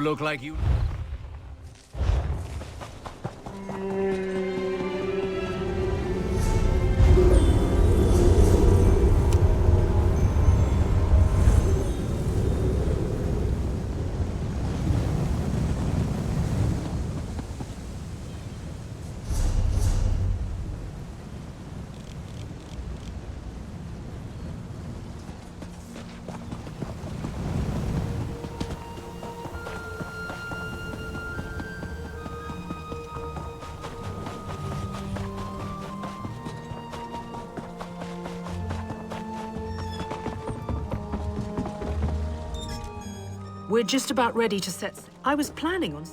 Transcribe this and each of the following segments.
look like you... We're just about ready to set... I was planning on...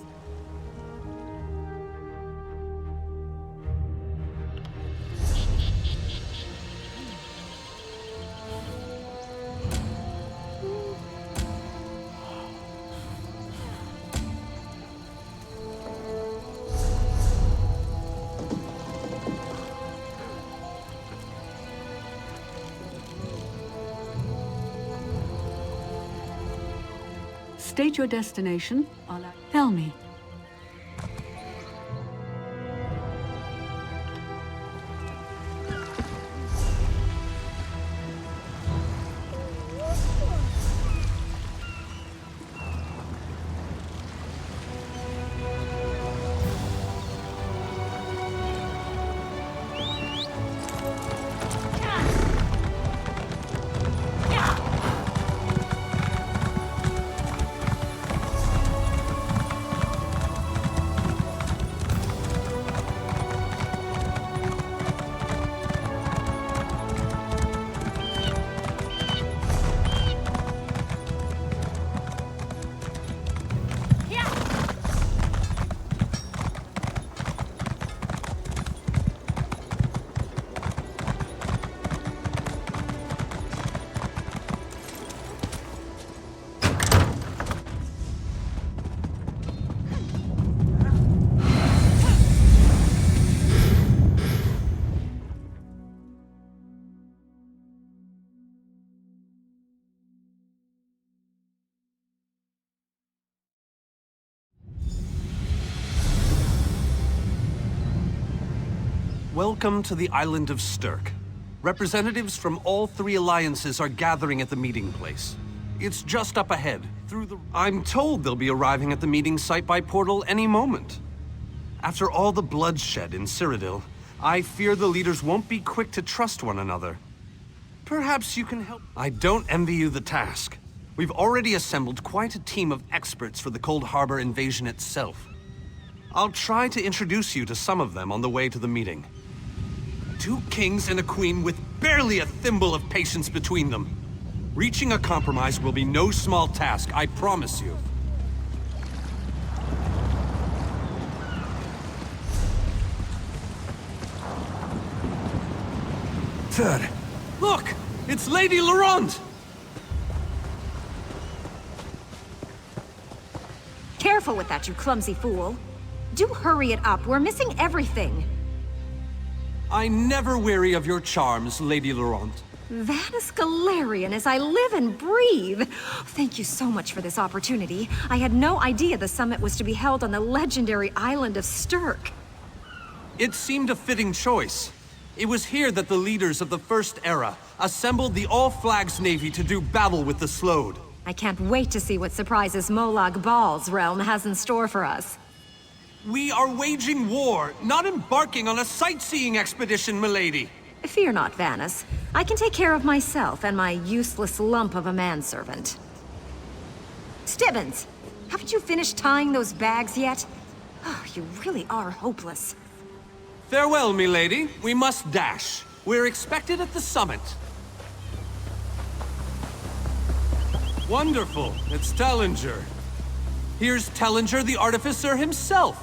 State your destination. Tell me. Welcome to the island of Stirk. Representatives from all three alliances are gathering at the meeting place. It's just up ahead, through the... I'm told they'll be arriving at the meeting site by portal any moment. After all the bloodshed in Cyrodiil, I fear the leaders won't be quick to trust one another. Perhaps you can help... I don't envy you the task. We've already assembled quite a team of experts for the Cold Harbor invasion itself. I'll try to introduce you to some of them on the way to the meeting. 2 kings and a queen with barely a thimble of patience between them. Reaching a compromise will be no small task, I promise you. Third. Look! It's Lady Laurent! Careful with that, you clumsy fool. Do hurry it up, we're missing everything. I never weary of your charms, Lady Laurent. Vanus Galarian as I live and breathe. Thank you so much for this opportunity. I had no idea the summit was to be held on the legendary island of Stirk. It seemed a fitting choice. It was here that the leaders of the First Era assembled the All-Flags Navy to do battle with the Slode. I can't wait to see what surprises Molag Bal's realm has in store for us. We are waging war, not embarking on a sightseeing expedition, milady. Fear not, Vanus. I can take care of myself and my useless lump of a manservant. Stibbins, haven't you finished tying those bags yet? Oh, you really are hopeless. Farewell, milady. We must dash. We're expected at the summit. Wonderful. It's Tellinger. Here's Tellinger the Artificer himself.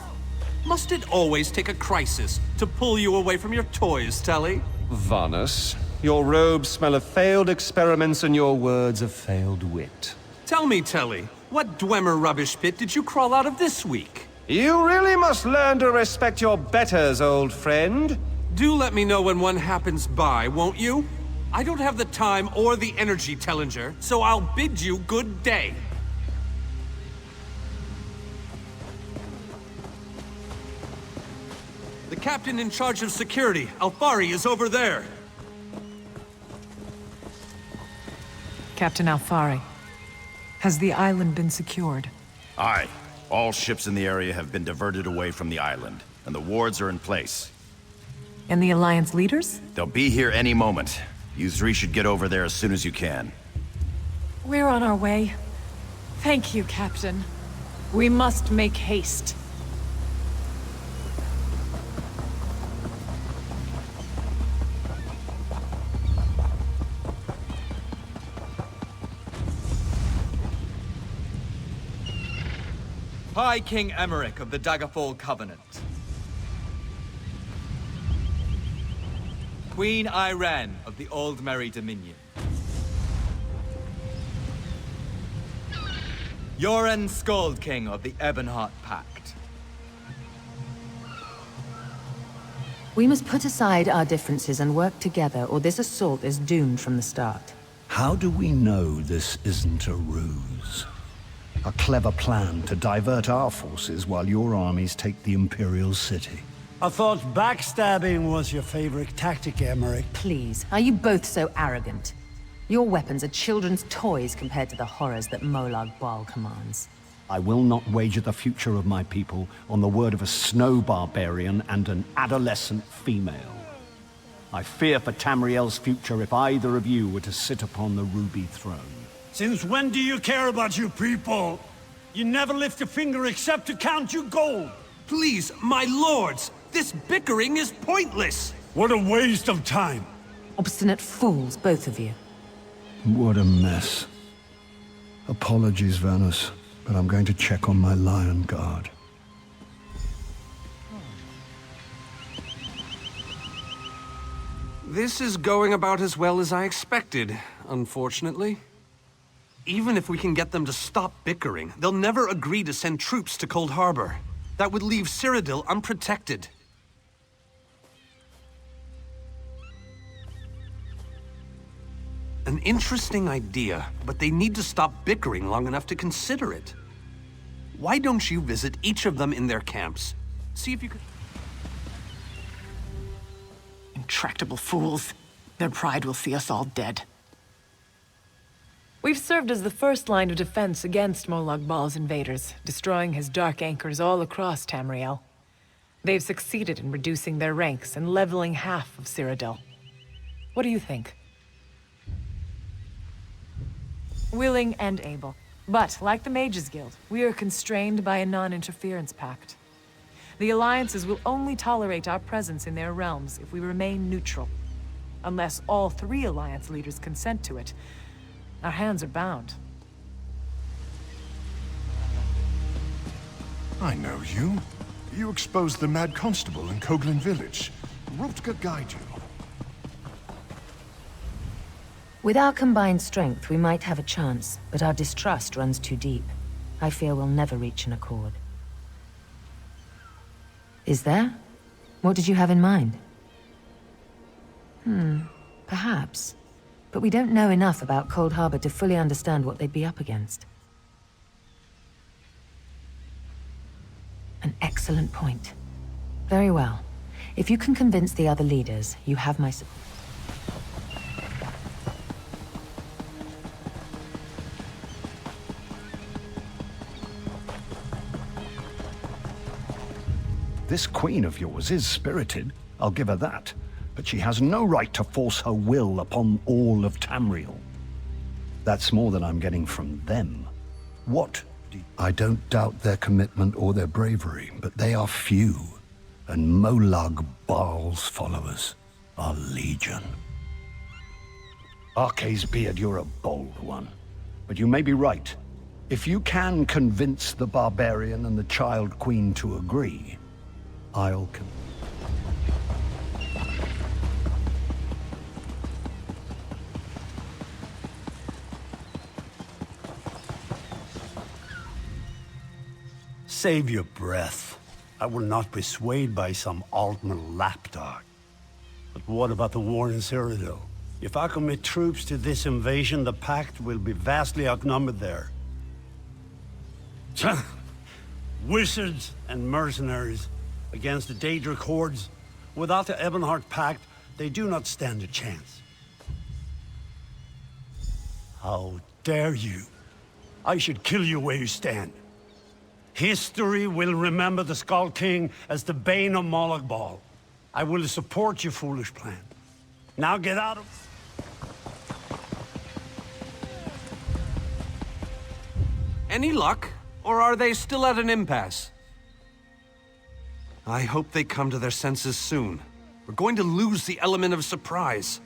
Must it always take a crisis to pull you away from your toys, Telly? Vanus, your robes smell of failed experiments and your words of failed wit. Tell me, Telly, what Dwemer rubbish pit did you crawl out of this week? You really must learn to respect your betters, old friend. Do let me know when one happens by, won't you? I don't have the time or the energy, Tellinger, so I'll bid you good day. The captain in charge of security, Alfari, is over there. Captain Alfari, has the island been secured? Aye. All ships in the area have been diverted away from the island, and the wards are in place. And the Alliance leaders? They'll be here any moment. You three should get over there as soon as you can. We're on our way. Thank you, Captain. We must make haste. High King Emmerich of the Daggerfall Covenant. Queen Irene of the Old Merry Dominion. Yoren Skald King of the Ebonheart Pact. We must put aside our differences and work together, or this assault is doomed from the start. How do we know this isn't a ruse? A clever plan to divert our forces while your armies take the Imperial City. I thought backstabbing was your favorite tactic, Emmerich. Please, are you both so arrogant? Your weapons are children's toys compared to the horrors that Molag Bal commands. I will not wager the future of my people on the word of a snow barbarian and an adolescent female. I fear for Tamriel's future if either of you were to sit upon the Ruby Throne. Since when do you care about your people? You never lift a finger except to count your gold. Please, my lords, this bickering is pointless. What a waste of time. Obstinate fools, both of you. What a mess. Apologies, Vanus, but I'm going to check on my Lion Guard. This is going about as well as I expected, unfortunately. Even if we can get them to stop bickering, they'll never agree to send troops to Cold Harbor. That would leave Cyrodiil unprotected. An interesting idea, but they need to stop bickering long enough to consider it. Why don't you visit each of them in their camps? See if you can... Intractable fools. Their pride will see us all dead. We've served as the first line of defense against Molag Bal's invaders, destroying his dark anchors all across Tamriel. They've succeeded in reducing their ranks and leveling half of Cyrodiil. What do you think? Willing and able. But, like the Mages Guild, we are constrained by a non-interference pact. The alliances will only tolerate our presence in their realms if we remain neutral. Unless all three alliance leaders consent to it, our hands are bound. I know you. You exposed the Mad Constable in Koglin Village. Rutger guide you. With our combined strength, we might have a chance, but our distrust runs too deep. I fear we'll never reach an accord. Is there? What did you have in mind? Perhaps. But we don't know enough about Cold Harbor to fully understand what they'd be up against. An excellent point. Very well. If you can convince the other leaders, you have my support. This queen of yours is spirited, I'll give her that. But she has no right to force her will upon all of Tamriel. That's more than I'm getting from them. What? I don't doubt their commitment or their bravery, but they are few. And Molag Bal's followers are legion. Arce's beard, you're a bold one. But you may be right. If you can convince the barbarian and the child queen to agree, I'll Save your breath. I will not be swayed by some Altman lapdog. But what about the war in Cyrodiil? If I commit troops to this invasion, the Pact will be vastly outnumbered there. Wizards and mercenaries. Against the Daedric hordes, without the Ebonheart Pact, they do not stand a chance. How dare you? I should kill you where you stand. History will remember the Skull King as the bane of Moloch. I will support your foolish plan. Now get out of... Any luck? Or are they still at an impasse? I hope they come to their senses soon. We're going to lose the element of surprise.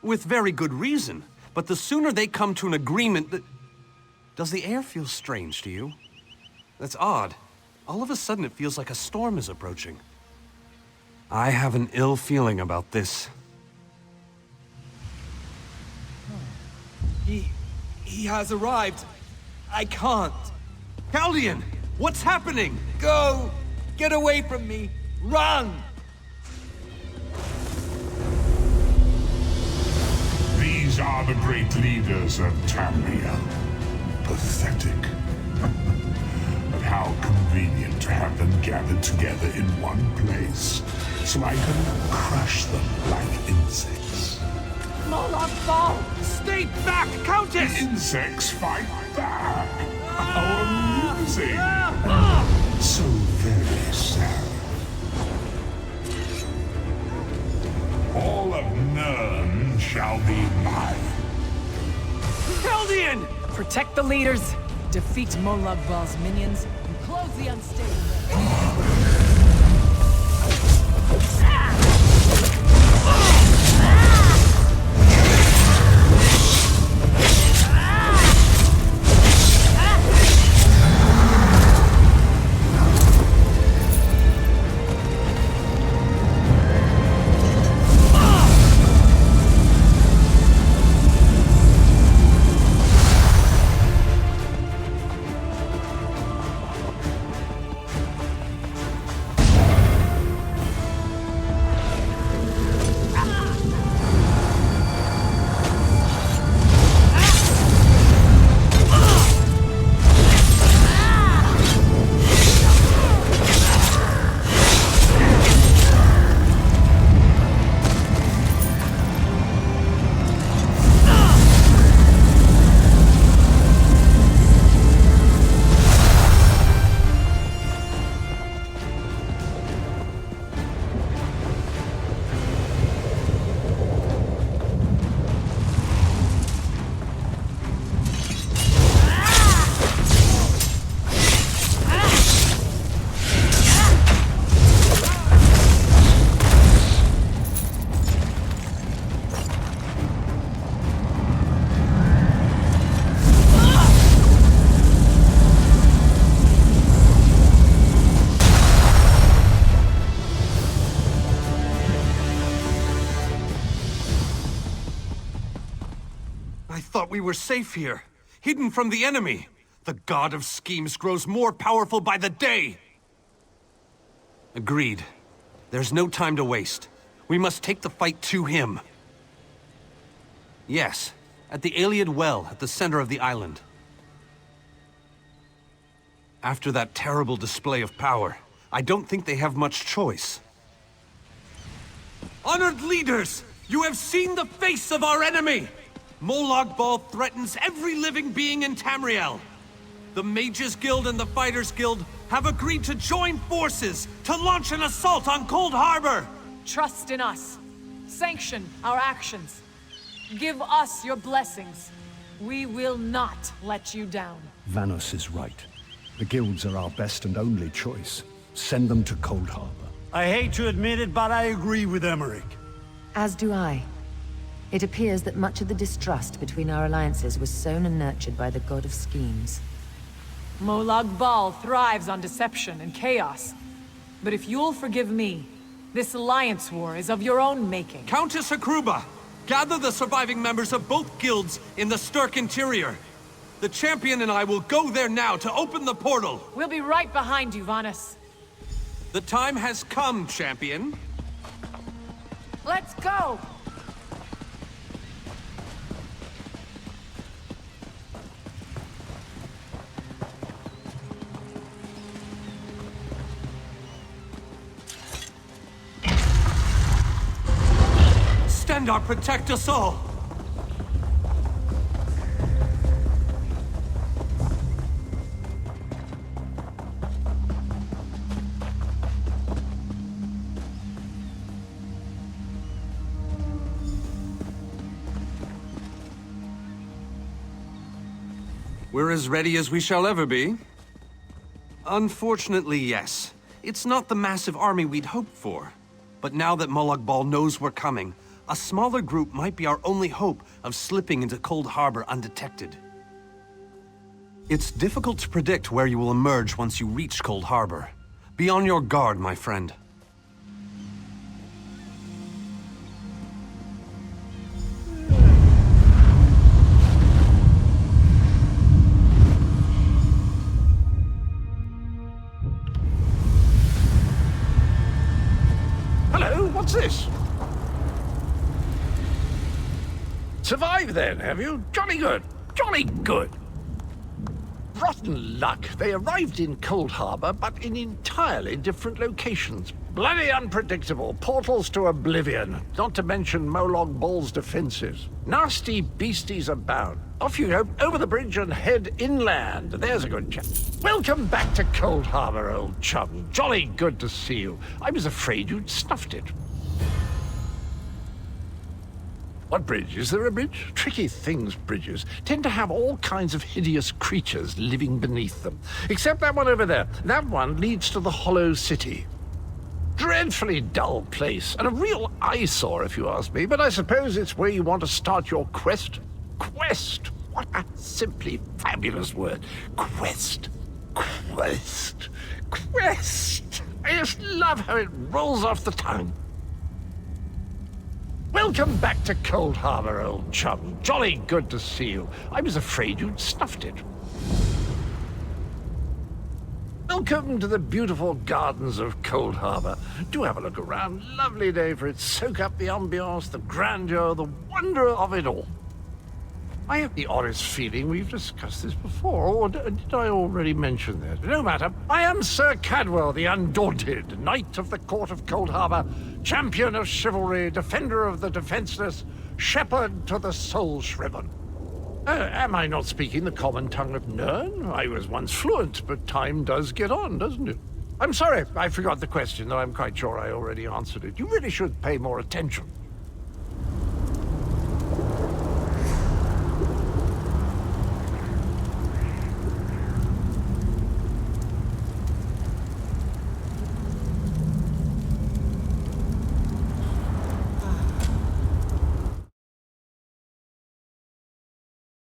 With very good reason. But the sooner they come to an agreement that... Does the air feel strange to you? That's odd. All of a sudden it feels like a storm is approaching. I have an ill feeling about this. He has arrived. I can't. Chaldean! What's happening? Go! Get away from me! Run! These are the great leaders of Tamriel. Pathetic. But how convenient to have them gathered together in one place, so I can crush them like insects. Moloch Ball! Stay back, Countess! The insects fight back. How amusing. So very sad. All of Nirn shall be mine. Chaldean! Protect the leaders, defeat Moloch Ball's minions, and close the unstable way. We were safe here, hidden from the enemy. The god of schemes grows more powerful by the day. Agreed. There's no time to waste. We must take the fight to him. Yes, at the Iliad Well at the center of the island. After that terrible display of power, I don't think they have much choice. Honored leaders, you have seen the face of our enemy! Moloch Ball threatens every living being in Tamriel. The Mages Guild and the Fighters Guild have agreed to join forces to launch an assault on Cold Harbor. Trust in us. Sanction our actions. Give us your blessings. We will not let you down. Vanos is right. The guilds are our best and only choice. Send them to Cold Harbor. I hate to admit it, but I agree with Emmerich. As do I. It appears that much of the distrust between our alliances was sown and nurtured by the god of schemes. Moloch Ball thrives on deception and chaos. But if you'll forgive me, this alliance war is of your own making. Countess Akruba, gather the surviving members of both guilds in the Sturk interior. The champion and I will go there now to open the portal. We'll be right behind you, Vanus. The time has come, champion. Let's go! Stendarr protect us all! We're as ready as we shall ever be. Unfortunately, yes. It's not the massive army we'd hoped for. But now that Molag Bal knows we're coming, a smaller group might be our only hope of slipping into Cold Harbor undetected. It's difficult to predict where you will emerge once you reach Cold Harbor. Be on your guard, my friend. What's this? Survived then, have you? Jolly good. Jolly good. Rotten luck. They arrived in Cold Harbor, but in entirely different locations. Bloody unpredictable. Portals to oblivion. Not to mention Molag Bal's defenses. Nasty beasties abound. Off you go, over the bridge and head inland. There's a good chap. Welcome back to Cold Harbor, old chum. Jolly good to see you. I was afraid you'd snuffed it. What bridge? Is there a bridge? Tricky things, bridges. Tend to have all kinds of hideous creatures living beneath them. Except that one over there. That one leads to the Hollow City. Dreadfully dull place, and a real eyesore if you ask me, but I suppose it's where you want to start your quest. Quest! What a simply fabulous word. Quest. Quest. Quest! I just love how it rolls off the tongue. Welcome back to Cold Harbor, old chum. Jolly good to see you. I was afraid you'd snuffed it. Welcome to the beautiful gardens of Cold Harbor. Do have a look around. Lovely day for it. Soak up the ambiance, the grandeur, the wonder of it all. I have the oddest feeling we've discussed this before, or did I already mention that? No matter. I am Sir Cadwell, the Undaunted, Knight of the Court of Cold Harbor, champion of chivalry, defender of the defenseless, shepherd to the soul-shriven. Am I not speaking the common tongue of Nirn? I was once fluent, but time does get on, doesn't it? I'm sorry, I forgot the question, though I'm quite sure I already answered it. You really should pay more attention.